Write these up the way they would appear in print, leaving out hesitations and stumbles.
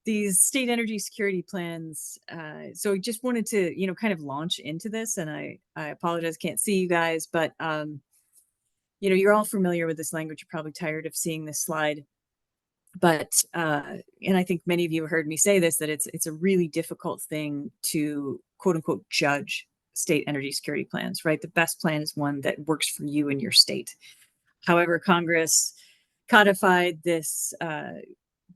These state energy security plans. So I just wanted to, kind of launch into this, and I apologize, can't see you guys, but you're all familiar with this language. You're probably tired of seeing this slide, but and I think many of you have heard me say this, that it's a really difficult thing to quote unquote judge state energy security plans, right? The best plan is one that works for you and your state. However, Congress codified this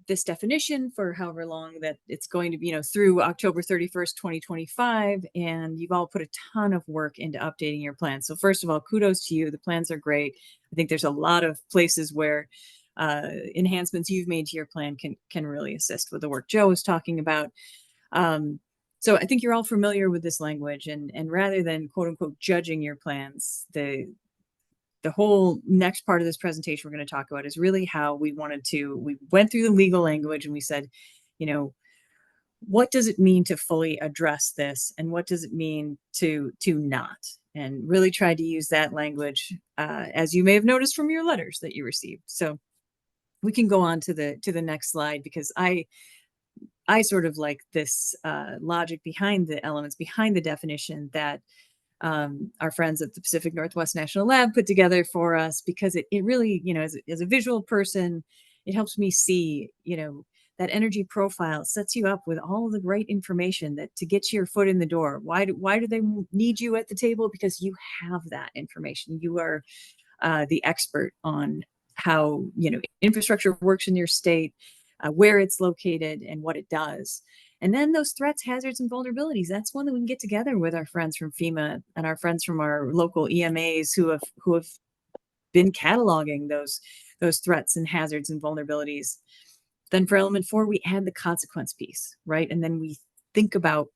this definition for however long that it's going to be, through October 31st, 2025. And you've all put a ton of work into updating your plans. So first of all, kudos to you. The plans are great. I think there's a lot of places where enhancements you've made to your plan can really assist with the work Joe was talking about. So I think you're all familiar with this language, and rather than quote unquote judging your plans, the whole next part of this presentation we're going to talk about is really how we went through the legal language and we said, what does it mean to fully address this, and what does it mean to not? And really tried to use that language, as you may have noticed from your letters that you received. So we can go on to the next slide, because I sort of like this logic behind the elements, behind the definition that our friends at the Pacific Northwest National Lab put together for us, because it really, as a visual person, it helps me see, that energy profile sets you up with all of the right information that to get your foot in the door. Why do they need you at the table? Because you have that information. You are the expert on how, infrastructure works in your state, where it's located, and what it does. And then those threats, hazards, and vulnerabilities, that's one that we can get together with our friends from FEMA and our friends from our local EMAs who have been cataloging those threats and hazards and vulnerabilities. Then for element 4, we add the consequence piece, right? And then we think about,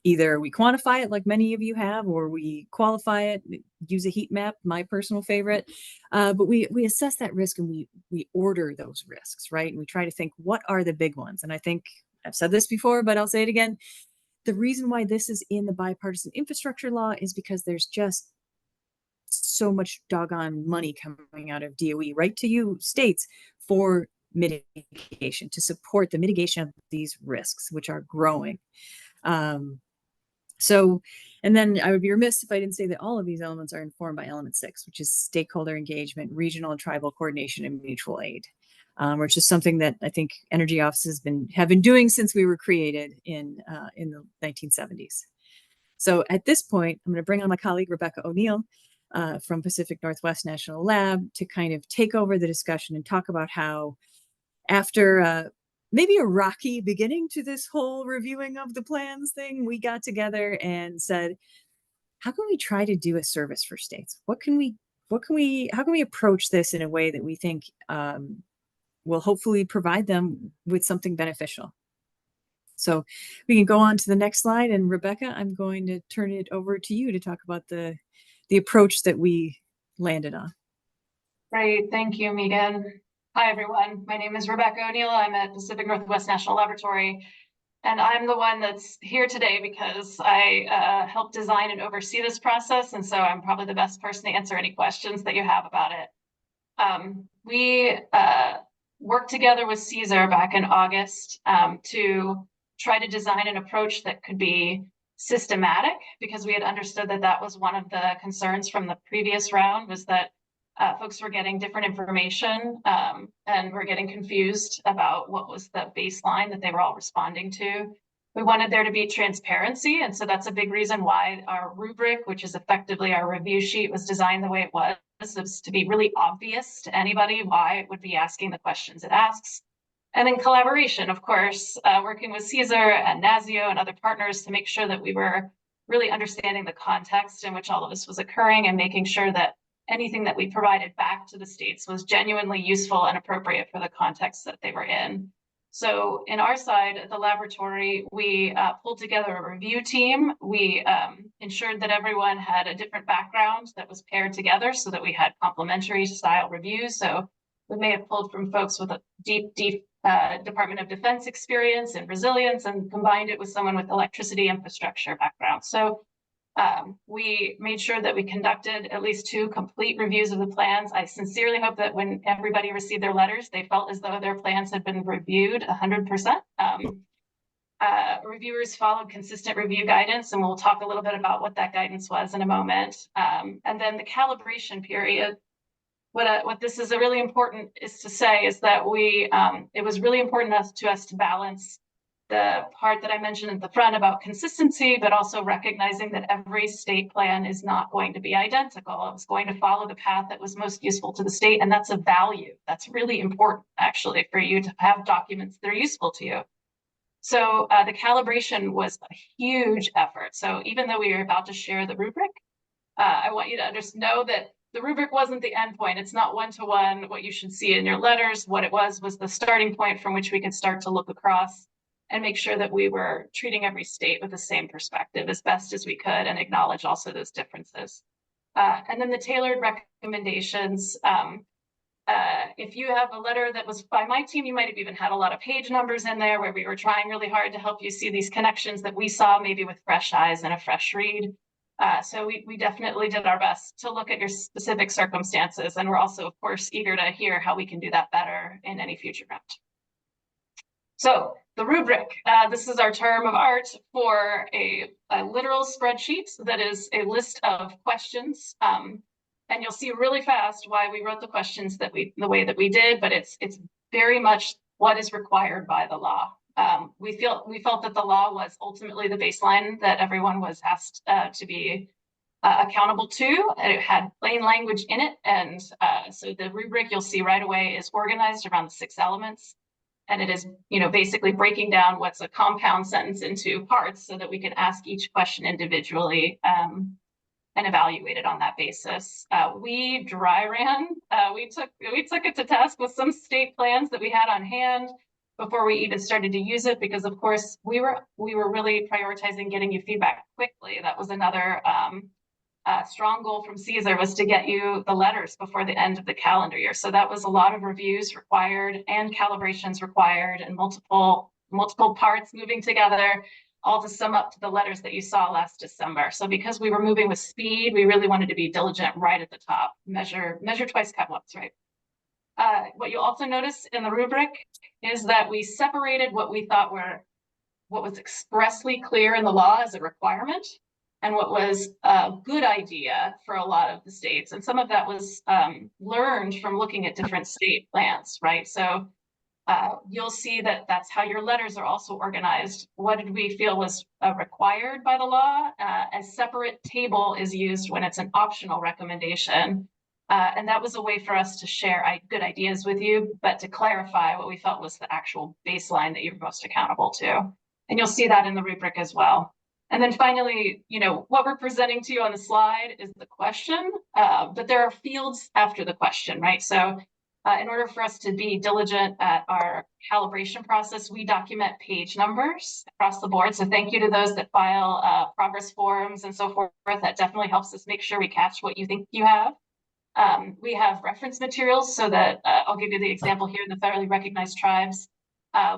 either we quantify it like many of you have, or we qualify it, use a heat map, my personal favorite. But we assess that risk, and we order those risks, right? And we try to think, what are the big ones? And I think I've said this before, but I'll say it again. The reason why this is in the bipartisan infrastructure law is because there's just so much doggone money coming out of DOE right to you states for mitigation, to support the mitigation of these risks, which are growing. And then I would be remiss if I didn't say that all of these elements are informed by element 6, which is stakeholder engagement, regional and tribal coordination, and mutual aid, which is something that I think energy offices have been doing since we were created in the 1970s. So at this point, I'm going to bring on my colleague, Rebecca O'Neill from Pacific Northwest National Lab, to kind of take over the discussion and talk about how, after maybe a rocky beginning to this whole reviewing of the plans thing, we got together and said, how can we try to do a service for states? How can we approach this in a way that we think will hopefully provide them with something beneficial? So we can go on to the next slide, and Rebecca, I'm going to turn it over to you to talk about the approach that we landed on. Great, thank you, Megan. Hi, everyone. My name is Rebecca O'Neill. I'm at Pacific Northwest National Laboratory, and I'm the one that's here today because I helped design and oversee this process, and so I'm probably the best person to answer any questions that you have about it. We worked together with CESER back in August to try to design an approach that could be systematic, because we had understood that that was one of the concerns from the previous round, was that folks were getting different information and were getting confused about what was the baseline that they were all responding to. We wanted there to be transparency, and so that's a big reason why our rubric, which is effectively our review sheet, was designed the way it was to be really obvious to anybody why it would be asking the questions it asks. And in collaboration, of course, working with CESER and NASEO and other partners to make sure that we were really understanding the context in which all of this was occurring, and making sure that anything that we provided back to the states was genuinely useful and appropriate for the context that they were in. So in our side at the laboratory, we pulled together a review team. We ensured that everyone had a different background that was paired together so that we had complementary style reviews. So we may have pulled from folks with a deep Department of Defense experience and resilience, and combined it with someone with electricity infrastructure background. So We made sure that we conducted at least 2 complete reviews of the plans. I sincerely hope that when everybody received their letters, they felt as though their plans had been reviewed 100%. Reviewers followed consistent review guidance, and we'll talk a little bit about what that guidance was in a moment. And then the calibration period. What this is really important is to say is that it was really important to us to balance the part that I mentioned at the front about consistency, but also recognizing that every state plan is not going to be identical. It was going to follow the path that was most useful to the state, and that's a value. That's really important, actually, for you to have documents that are useful to you. So the calibration was a huge effort. So even though we are about to share the rubric, I want you to know that the rubric wasn't the end point. It's not one-to-one what you should see in your letters. What it was the starting point from which we could start to look across and make sure that we were treating every state with the same perspective as best as we could and acknowledge also those differences. And then the tailored recommendations. If you have a letter that was by my team, you might have even had a lot of page numbers in there where we were trying really hard to help you see these connections that we saw maybe with fresh eyes and a fresh read. So we definitely did our best to look at your specific circumstances. And we're also, of course, eager to hear how we can do that better in any future round. So the rubric, this is our term of art for a literal spreadsheet that is a list of questions. And you'll see really fast why we wrote the questions the way that we did, but it's very much what is required by the law. We felt that the law was ultimately the baseline that everyone was asked to be accountable to, and it had plain language in it. And so the rubric you'll see right away is organized around the 6 elements. And it is, basically breaking down what's a compound sentence into parts so that we can ask each question individually and evaluate it on that basis. We dry ran. We took it to task with some state plans that we had on hand before we even started to use it, because of course we were really prioritizing getting you feedback quickly. That was another strong goal from CESER, was to get you the letters before the end of the calendar year. So that was a lot of reviews required and calibrations required and multiple parts moving together, all to sum up to the letters that you saw last December. So because we were moving with speed, we really wanted to be diligent right at the top. Measure twice, cut once, right? What you'll also notice in the rubric is that we separated what we thought what was expressly clear in the law as a requirement and what was a good idea for a lot of the states. And some of that was learned from looking at different state plans, right? So you'll see that that's how your letters are also organized. What did we feel was required by the law? A separate table is used when it's an optional recommendation. And that was a way for us to share good ideas with you, but to clarify what we felt was the actual baseline that you're most accountable to. And you'll see that in the rubric as well. And then finally, what we're presenting to you on the slide is the question, but there are fields after the question, right? So in order for us to be diligent at our calibration process, we document page numbers across the board. So thank you to those that file progress forms and so forth. That definitely helps us make sure we catch what you think you have. We have reference materials so that I'll give you the example here in the federally recognized tribes.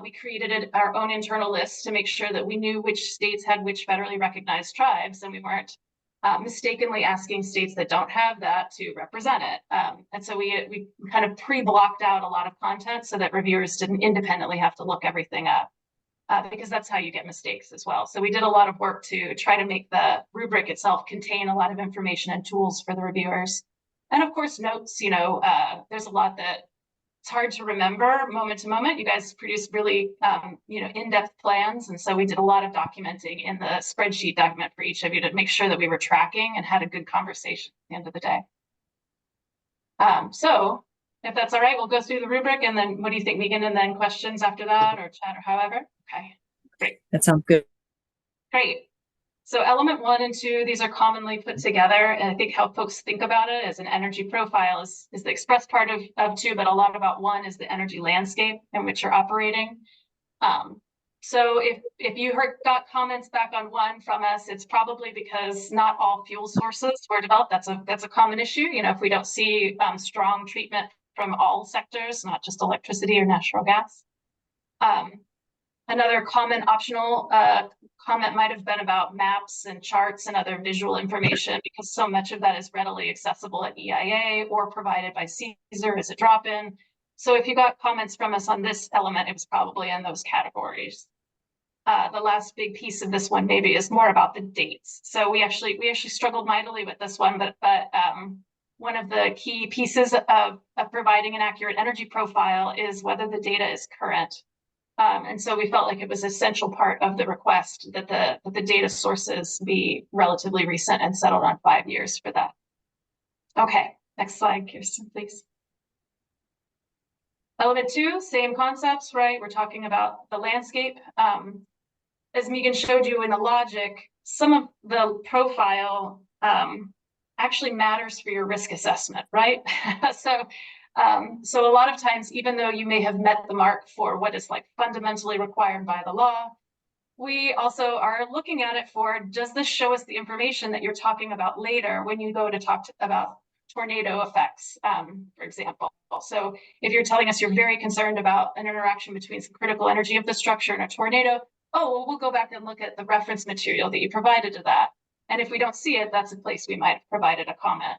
We created our own internal list to make sure that we knew which states had which federally recognized tribes, and we weren't mistakenly asking states that don't have that to represent it. And so we kind of pre-blocked out a lot of content so that reviewers didn't independently have to look everything up, because that's how you get mistakes as well. So we did a lot of work to try to make the rubric itself contain a lot of information and tools for the reviewers. And of course, notes, there's a lot that it's hard to remember moment to moment. You guys produce really, in-depth plans. And so we did a lot of documenting in the spreadsheet document for each of you to make sure that we were tracking and had a good conversation at the end of the day. So if that's all right, we'll go through the rubric, and then what do you think, Megan? And then questions after that, or chat, or however. Okay, great. That sounds good. Great. So element 1 and 2, these are commonly put together. And I think how folks think about it as an energy profile is the express part of 2, but a lot about 1 is the energy landscape in which you're operating. So if you got comments back on 1 from us, it's probably because not all fuel sources were developed. That's a common issue. If we don't see strong treatment from all sectors, not just electricity or natural gas. Another common optional comment might have been about maps and charts and other visual information, because so much of that is readily accessible at EIA or provided by CESER as a drop-in. So if you got comments from us on this element, it was probably in those categories. The last big piece of this one maybe is more about the dates. So we actually struggled mightily with this one, but one of the key pieces of providing an accurate energy profile is whether the data is current. And so we felt like it was an essential part of the request that the data sources be relatively recent and settled on 5 years for that. Okay, next slide, Kirsten, please. Element 2, same concepts, right? We're talking about the landscape. As Megan showed you in the logic, some of the profile actually matters for your risk assessment, right? So a lot of times, even though you may have met the mark for what is like fundamentally required by the law, we also are looking at it for, does this show us the information that you're talking about later when you go to talk about tornado effects, for example. So if you're telling us you're very concerned about an interaction between some critical energy infrastructure and a tornado, oh, well, we'll go back and look at the reference material that you provided to that. And if we don't see it, that's a place we might have provided a comment.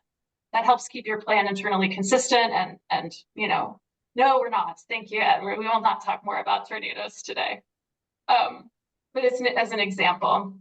That helps keep your plan internally consistent and you know, no, we're not. Thank you, Ed. We will not talk more about tornadoes today. But it's as an example.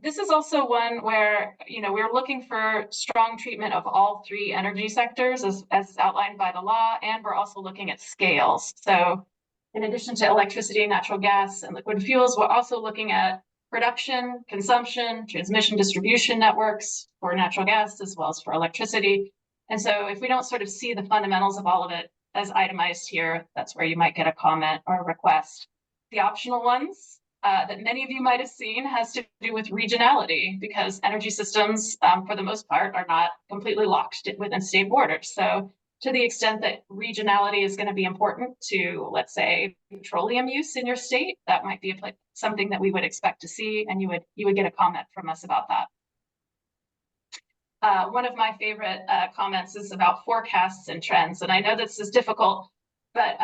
This is also one where, you know, we're looking for strong treatment of all 3 energy sectors as outlined by the law, and we're also looking at scales. So in addition to electricity, natural gas, and liquid fuels, we're also looking at production, consumption, transmission, distribution networks for natural gas, as well as for electricity. And so if we don't sort of see the fundamentals of all of it as itemized here, that's where you might get a comment or a request. The optional ones that many of you might have seen has to do with regionality, because energy systems, for the most part, are not completely locked within state borders. So to the extent that regionality is going to be important to, let's say, petroleum use in your state, that might be something that we would expect to see, and you would get a comment from us about that. One of my favorite comments is about forecasts and trends, and I know this is difficult, but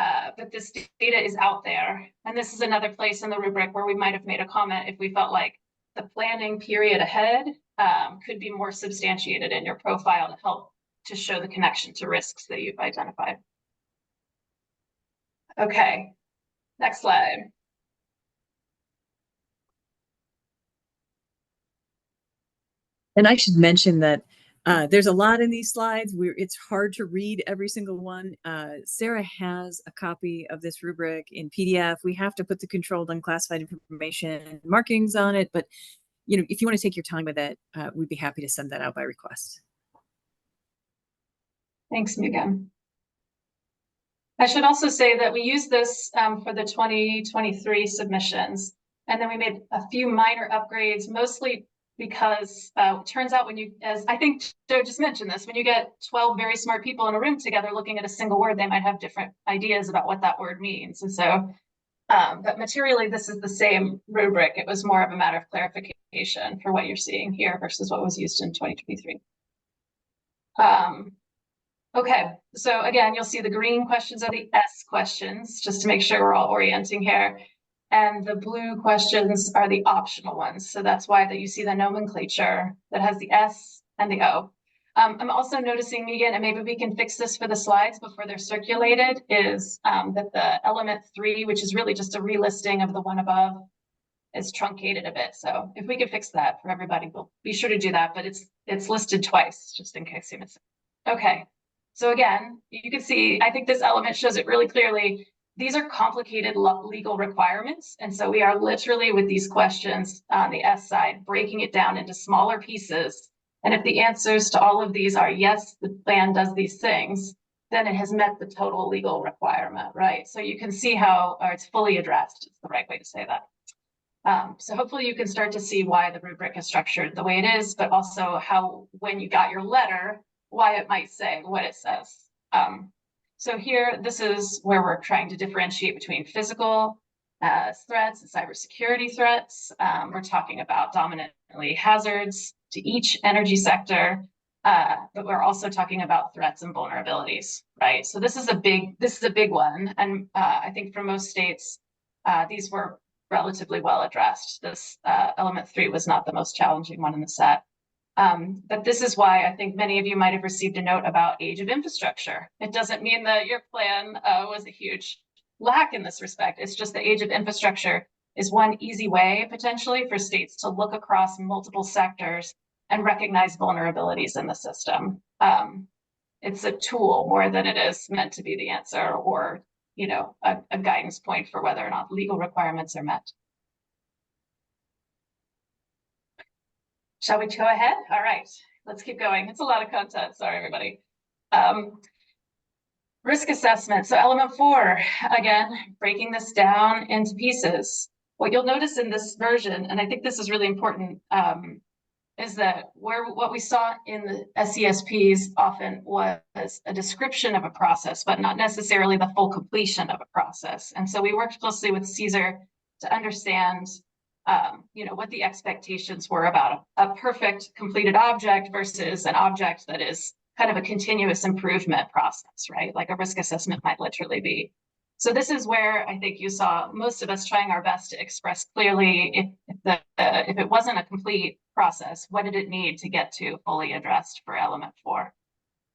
this data is out there, and this is another place in the rubric where we might have made a comment if we felt like the planning period ahead could be more substantiated in your profile to help to show the connection to risks that you've identified. Okay, next slide. And I should mention that there's a lot in these slides. It's hard to read every single one. Sarah has a copy of this rubric in PDF. We have to put the controlled unclassified information markings on it, but you know, if you want to take your time with it, we'd be happy to send that out by request. Thanks, Megan. I should also say that we used this for the 2023 submissions, and then we made a few minor upgrades, mostly because it turns out when you, as I think Joe just mentioned this, when you get 12 very smart people in a room together looking at a single word, they might have different ideas about what that word means. And so, but materially, this is the same rubric. It was more of a matter of clarification for what you're seeing here versus what was used in 2023. Okay, so again, you'll see the green questions are the S questions, just to make sure we're all orienting here. And the blue questions are the optional ones. So that's why that you see the nomenclature that has the S and the O. I'm also noticing, Megan, and maybe we can fix this for the slides before they're circulated, is that the element 3, which is really just a relisting of the one above, is truncated a bit. So if we could fix that for everybody, we'll be sure to do that, but it's listed twice, just in case you miss it. Okay. So again, you can see, I think this element shows it really clearly. These are complicated legal requirements. And so we are literally with these questions on the S side, breaking it down into smaller pieces. And if the answers to all of these are yes, the plan does these things, then it has met the total legal requirement, right? So you can see how it's fully addressed is the right way to say that. So hopefully you can start to see why the rubric is structured the way it is, but also how, when you got your letter, why it might say what it says. So here, this is where we're trying to differentiate between physical threats and cybersecurity threats. We're talking about dominantly hazards to each energy sector, but we're also talking about threats and vulnerabilities, right? So this is a big one, and I think for most states, these were relatively well addressed. This element 3 was not the most challenging one in the set. But this is why I think many of you might have received a note about age of infrastructure. It doesn't mean that your plan was a huge lack in this respect. It's just the age of infrastructure is one easy way potentially for states to look across multiple sectors and recognize vulnerabilities in the system. It's a tool more than it is meant to be the answer or, you know, a guidance point for whether or not legal requirements are met. Shall we go ahead? All right, let's keep going. It's a lot of content. Sorry, everybody. Risk assessment. So element 4, again, breaking this down into pieces. What you'll notice in this version, and I think this is really important, is that what we saw in the SESPs often was a description of a process, but not necessarily the full completion of a process. And so we worked closely with CESER to understand you know, what the expectations were about a perfect completed object versus an object that is kind of a continuous improvement process, right? Like a risk assessment might literally be. So this is where I think you saw most of us trying our best to express clearly if it wasn't a complete process, what did it need to get to fully addressed for element 4?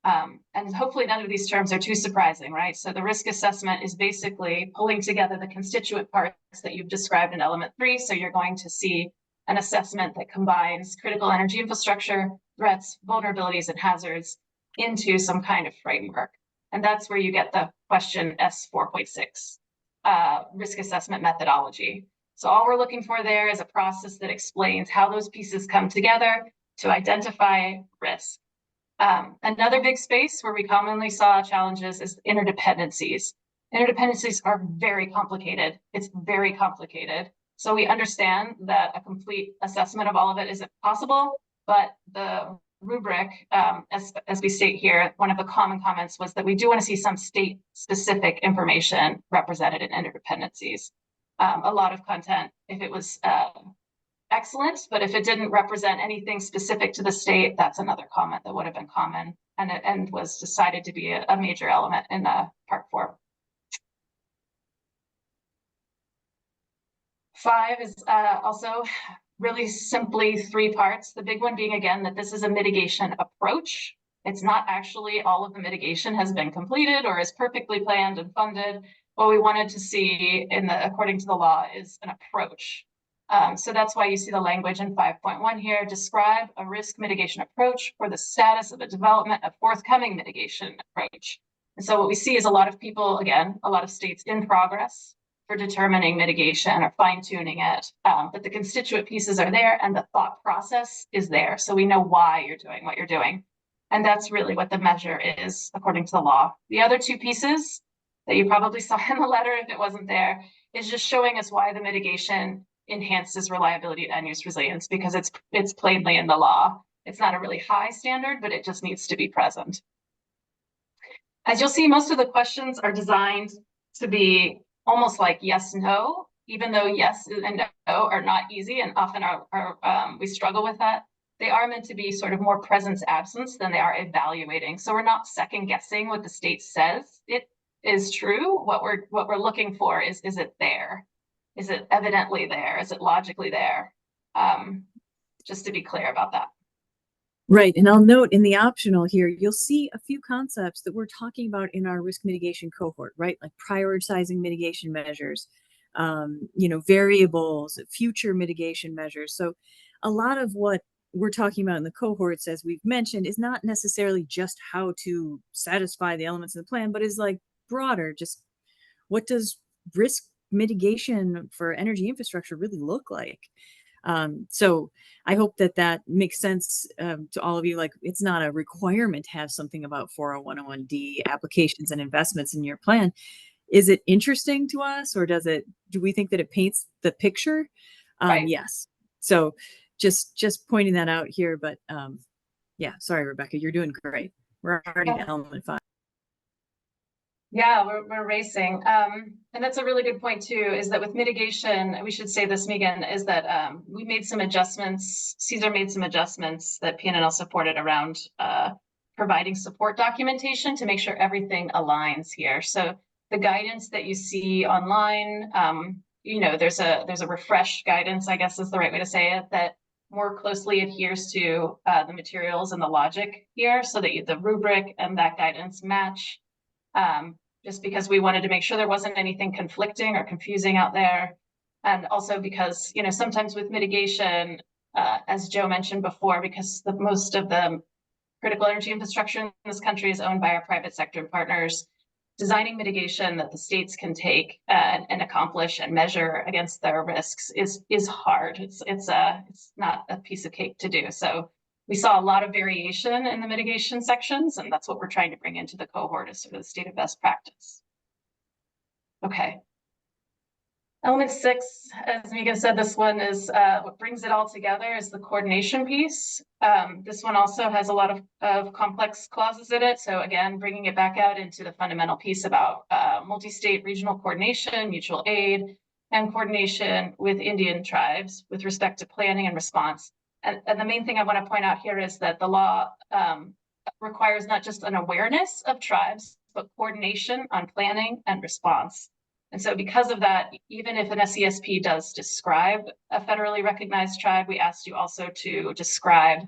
And hopefully none of these terms are too surprising, right? So the risk assessment is basically pulling together the constituent parts that you've described in element 3. So you're going to see an assessment that combines critical energy infrastructure, threats, vulnerabilities, and hazards into some kind of framework. And that's where you get the question S4.6, risk assessment methodology. So all we're looking for there is a process that explains how those pieces come together to identify risk. Another big space where we commonly saw challenges is interdependencies. Interdependencies are very complicated. It's very complicated. So we understand that a complete assessment of all of it isn't possible, but the rubric, as we state here, one of the common comments was that we do want to see some state-specific information represented in interdependencies. A lot of content, if it was excellent, but if it didn't represent anything specific to the state, that's another comment that would have been common and was decided to be a major element in part 4. 5 is also really simply 3 parts. The big one being, again, that this is a mitigation approach. It's not actually all of the mitigation has been completed or is perfectly planned and funded. What we wanted to see according to the law is an approach. So that's why you see the language in 5.1 here, describe a risk mitigation approach for the status of a development of forthcoming mitigation approach. And so what we see is a lot of people, again, a lot of states in progress for determining mitigation or fine tuning it, but the constituent pieces are there and the thought process is there. So we know why you're doing what you're doing. And that's really what the measure is according to the law. The other 2 pieces that you probably saw in the letter if it wasn't there is just showing us why the mitigation enhances reliability and end use resilience, because it's plainly in the law. It's not a really high standard, but it just needs to be present. As you'll see, most of the questions are designed to be almost like yes, no, even though yes and no are not easy and often we struggle with that. They are meant to be sort of more presence absence than they are evaluating. So we're not second guessing what the state says it is true. What we're looking for is it there? Is it evidently there? Is it logically there? Just to be clear about that. Right, and I'll note in the optional here, you'll see a few concepts that we're talking about in our risk mitigation cohort, right? Like prioritizing mitigation measures, you know, variables, future mitigation measures. So a lot of what we're talking about in the cohorts, as we've mentioned, is not necessarily just how to satisfy the elements of the plan, but is like broader, just what does risk mitigation for energy infrastructure really look like? So I hope that makes sense to all of you. Like, it's not a requirement to have something about 40101D applications and investments in your plan. Is it interesting to us, or do we think that it paints the picture? Right. Yes. So just pointing that out here, but yeah, sorry, Rebecca, you're doing great. We're already in element 5. Yeah, we're racing. And that's a really good point too, is that with mitigation, we should say this, Megan, is that we made some adjustments. CESER made some adjustments that PNNL supported around providing support documentation to make sure everything aligns here. So the guidance that you see online there's a refreshed guidance, I guess is the right way to say it, that more closely adheres to the materials and the logic here, so that the rubric and that guidance match. Just because we wanted to make sure there wasn't anything conflicting or confusing out there. And also because, sometimes with mitigation, as Joe mentioned before, because most of the critical energy infrastructure in this country is owned by our private sector partners, designing mitigation that the states can take and accomplish and measure against their risks is hard. It's not a piece of cake to do. So we saw a lot of variation in the mitigation sections, and that's what we're trying to bring into the cohort as sort of the state of best practice. Okay. Element 6, as Megan said, this one is what brings it all together is the coordination piece. This one also has a lot of complex clauses in it. So again, bringing it back out into the fundamental piece about multi-state regional coordination, mutual aid, and coordination with Indian tribes with respect to planning and response. And the main thing I want to point out here is that the law requires not just an awareness of tribes, but coordination on planning and response. And so because of that, even if an SESP does describe a federally recognized tribe, we asked you also to describe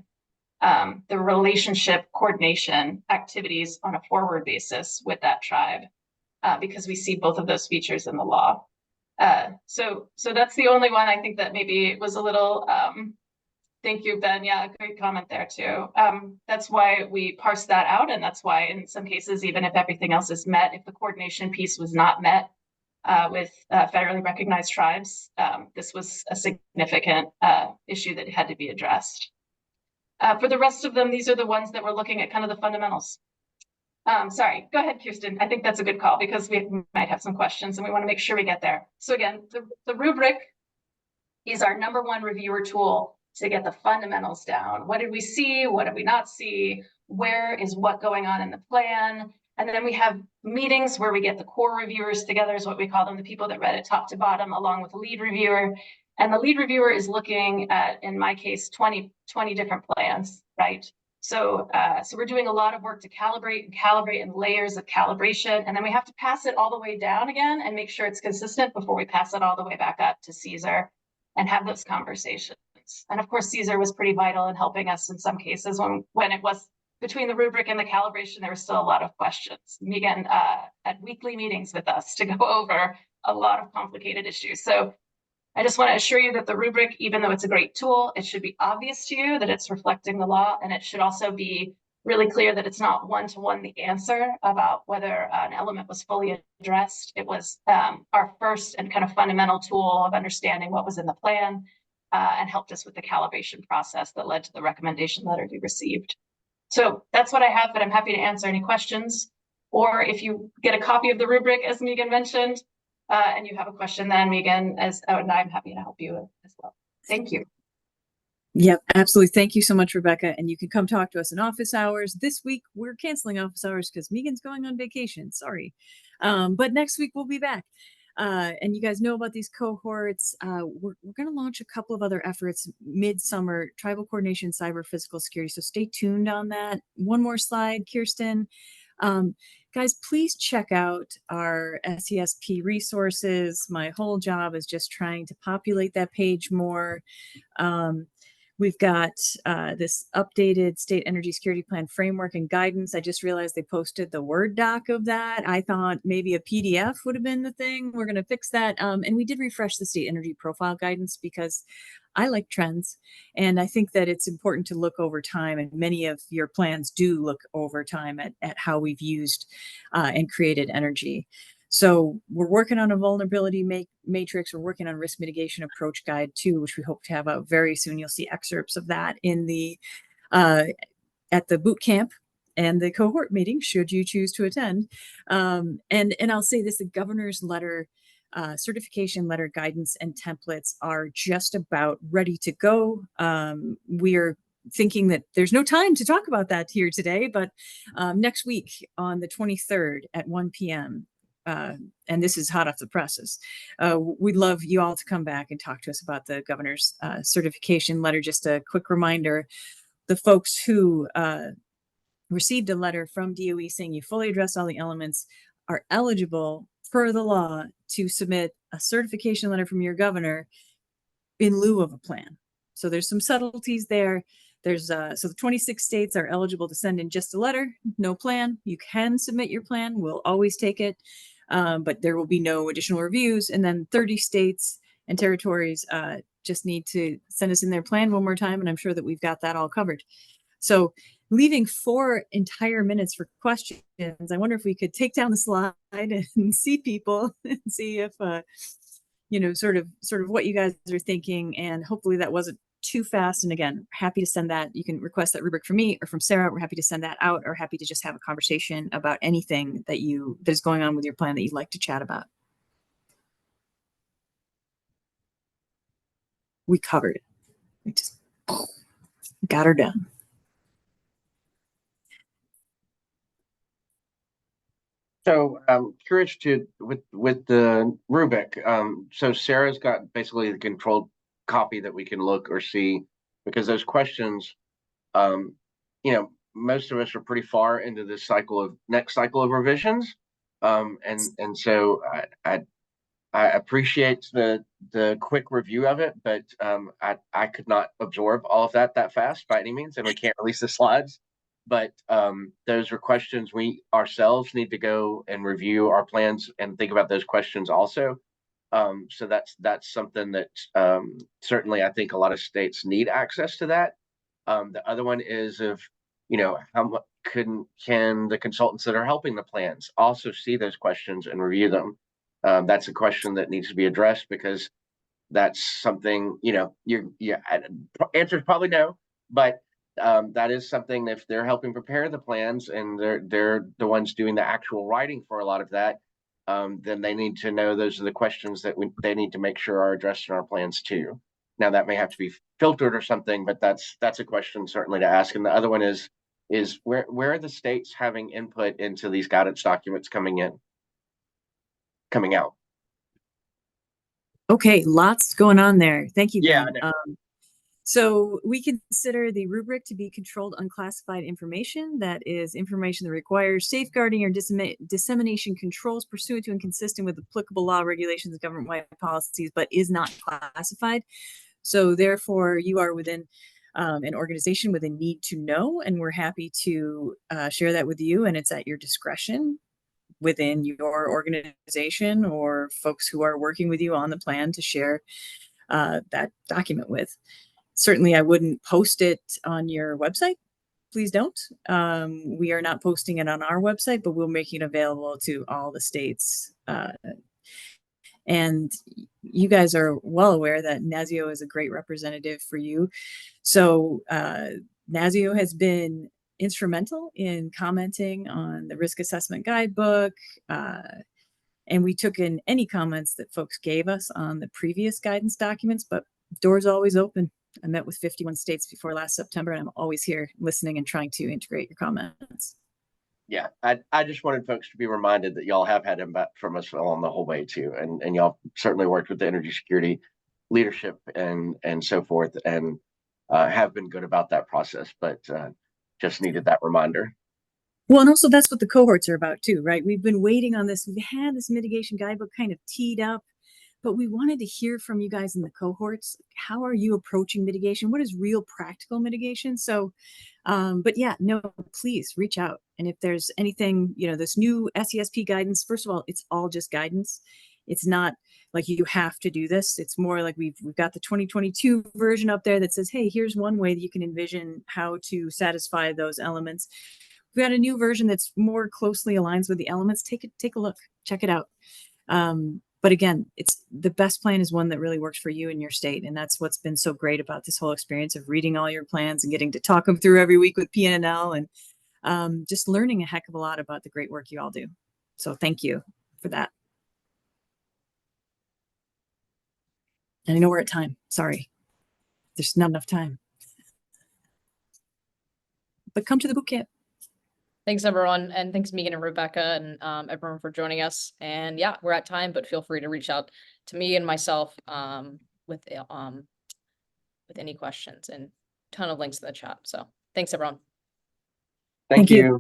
the relationship coordination activities on a forward basis with that tribe, because we see both of those features in the law. So that's the only one I think that maybe was a little, thank you, Ben. Yeah, great comment there too. That's why we parsed that out. And that's why in some cases, even if everything else is met, if the coordination piece was not met, with federally recognized tribes, this was a significant issue that had to be addressed. For the rest of them, these are the ones that we're looking at kind of the fundamentals. Sorry, go ahead, Kirsten. I think that's a good call because we might have some questions and we want to make sure we get there. So again, the rubric is our #1 reviewer tool to get the fundamentals down. What did we see? What did we not see? Where is what going on in the plan? And then we have meetings where we get the core reviewers together, is what we call them, the people that read it top to bottom, along with the lead reviewer. And the lead reviewer is looking at, in my case, 20 different plans, right? So we're doing a lot of work to calibrate in layers of calibration. And then we have to pass it all the way down again and make sure it's consistent before we pass it all the way back up to CESER and have those conversations. And of course, CESER was pretty vital in helping us in some cases when it was between the rubric and the calibration, there were still a lot of questions. Megan had weekly meetings with us to go over a lot of complicated issues. So I just want to assure you that the rubric, even though it's a great tool, it should be obvious to you that it's reflecting the law, and it should also be really clear that it's not one-to-one the answer about whether an element was fully addressed. It was our first and kind of fundamental tool of understanding what was in the plan and helped us with the calibration process that led to the recommendation letter we received. So that's what I have, but I'm happy to answer any questions. Or if you get a copy of the rubric, as Megan mentioned, and you have a question, then Megan, and I'm happy to help you as well. Thank you. Yep, absolutely. Thank you so much, Rebecca. And you can come talk to us in office hours. This week, we're canceling office hours because Megan's going on vacation. Sorry. But next week, we'll be back. And you guys know about these cohorts. We're going to launch a couple of other efforts mid-summer, tribal coordination, cyber physical security. So stay tuned on that. One more slide, Kirsten. Guys, please check out our SESP resources. My whole job is just trying to populate that page more. We've got this updated state energy security plan framework and guidance. I just realized they posted the Word doc of that. I thought maybe a PDF would have been the thing. We're going to fix that. And we did refresh the state energy profile guidance because I like trends. And I think that it's important to look over time. And many of your plans do look over time at how we've used and created energy. So we're working on a vulnerability matrix. We're working on risk mitigation approach guide too, which we hope to have out very soon. You'll see excerpts of that in the at the boot camp and the cohort meeting, should you choose to attend. And I'll say this: the governor's letter, certification letter guidance and templates are just about ready to go. We are thinking that there's no time to talk about that here today, but next week on the 23rd at 1 p.m. And this is hot off the presses. We'd love you all to come back and talk to us about the governor's certification letter. Just a quick reminder, the folks who received a letter from DOE saying you fully addressed all the elements are eligible per the law to submit a certification letter from your governor in lieu of a plan. So there's some subtleties there. There's so the 26 states are eligible to send in just a letter, no plan. You can submit your plan. We'll always take it, but there will be no additional reviews. And then 30 states and territories just need to send us in their plan one more time, and I'm sure that we've got that all covered. So leaving 4 entire minutes for questions, I wonder if we could take down the slide and see people and see if you know, sort of what you guys are thinking, and hopefully that wasn't too fast. And again, happy to send that. You can request that rubric from me or from Sarah. We're happy to send that out, or happy to just have a conversation about anything that is going on with your plan that you'd like to chat about. We covered it. We just got her done. So curious to with the rubric. So Sarah's got basically the controlled copy that we can look or see, because those questions, you know, most of us are pretty far into this next cycle of revisions. And so I appreciate the quick review of it, but I could not absorb all of that fast by any means, and we can't release the slides. But those are questions we ourselves need to go and review our plans and think about those questions also. So that's something that certainly I think a lot of states need access to that. The other one is you know, how much can the consultants that are helping the plans also see those questions and review them? That's a question that needs to be addressed, because that's something, you know, answer is probably no, but that is something, if they're helping prepare the plans and they're the ones doing the actual writing for a lot of that, then they need to know those are the questions that they need to make sure are addressed in our plans too. Now that may have to be filtered or something, but that's a question certainly to ask. And the other one is where are the states having input into these guidance documents coming out? Okay, lots going on there. Thank you, Yeah, Ben. So we consider the rubric to be controlled unclassified information. That is information that requires safeguarding or dissemination controls pursuant to and consistent with applicable law, regulations, and government-wide policies, but is not classified. So therefore, you are within an organization with a need to know, and we're happy to share that with you, and it's at your discretion within your organization or folks who are working with you on the plan to share that document with. Certainly, I wouldn't post it on your website. Please don't. We are not posting it on our website, but we'll make it available to all the states. And you guys are well aware that NASEO is a great representative for you. So NASEO has been instrumental in commenting on the risk assessment guidebook. And we took in any comments that folks gave us on the previous guidance documents, but doors always open. I met with 51 states before last September, and I'm always here listening and trying to integrate your comments. Yeah, I just wanted folks to be reminded that y'all have had input from us along the whole way too, and y'all certainly worked with the energy security leadership and so forth, and have been good about that process, but just needed that reminder. Well, and also that's what the cohorts are about too, right? We've been waiting on this. We've had this mitigation guidebook kind of teed up, but we wanted to hear from you guys in the cohorts. How are you approaching mitigation? What is real practical mitigation? So, but yeah, no, please reach out. And if there's anything, you know, this new SESP guidance, first of all, it's all just guidance. It's not like you have to do this. It's more like we've got the 2022 version up there that says, hey, here's one way that you can envision how to satisfy those elements. We've got a new version that's more closely aligns with the elements. Take a look, check it out. But again, it's the best plan is one that really works for you and your state. And that's what's been so great about this whole experience of reading all your plans and getting to talk them through every week with PNNL and just learning a heck of a lot about the great work you all do. So thank you for that. And I know we're at time. Sorry. There's not enough time. But come to the boot camp. Thanks, everyone. And thanks, Megan and Rebecca and everyone for joining us. And yeah, we're at time, but feel free to reach out to me and myself with any questions, and a ton of links in the chat. So thanks, everyone. Thank you.